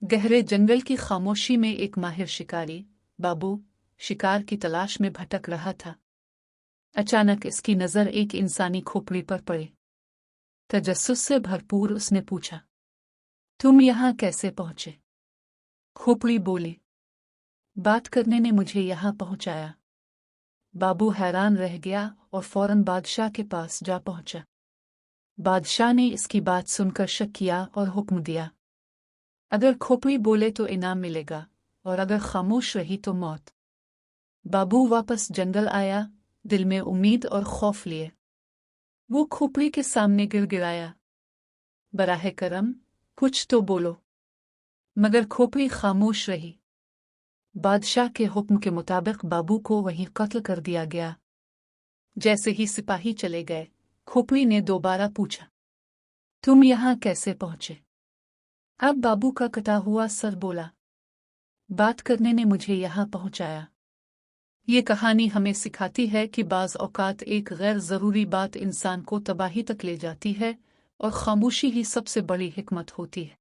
गहरे जंगल की खामोशी में एक माहिर शिकारी बाबू शिकार की तलाश में भटक रहा था। अचानक इसकी नजर एक इंसानी खोपड़ी पर पड़ी। तजस्सुस से भरपूर उसने पूछा, तुम यहाँ कैसे पहुंचे? खोपड़ी बोली, बात करने ने मुझे यहाँ पहुंचाया। बाबू हैरान रह गया और फौरन बादशाह के पास जा पहुंचा। बादशाह ने इसकी बात सुनकर शक किया और हुक्म दिया, अगर खोपड़ी बोले तो इनाम मिलेगा और अगर खामोश रही तो मौत। बाबू वापस जंगल आया, दिल में उम्मीद और खौफ लिए। वो खोपड़ी के सामने गिड़गिड़ाया, बराहे करम कुछ तो बोलो। मगर खोपड़ी खामोश रही। बादशाह के हुक्म के मुताबिक बाबू को वहीं कत्ल कर दिया गया। जैसे ही सिपाही चले गए, खोपड़ी ने दोबारा पूछा, तुम यहाँ कैसे पहुंचे? अब बाबू का कटा हुआ सर बोला, बात करने ने मुझे यहाँ पहुंचाया। ये कहानी हमें सिखाती है कि बाज़ औक़ात एक गैर ज़रूरी बात इंसान को तबाही तक ले जाती है और खामोशी ही सबसे बड़ी हिकमत होती है।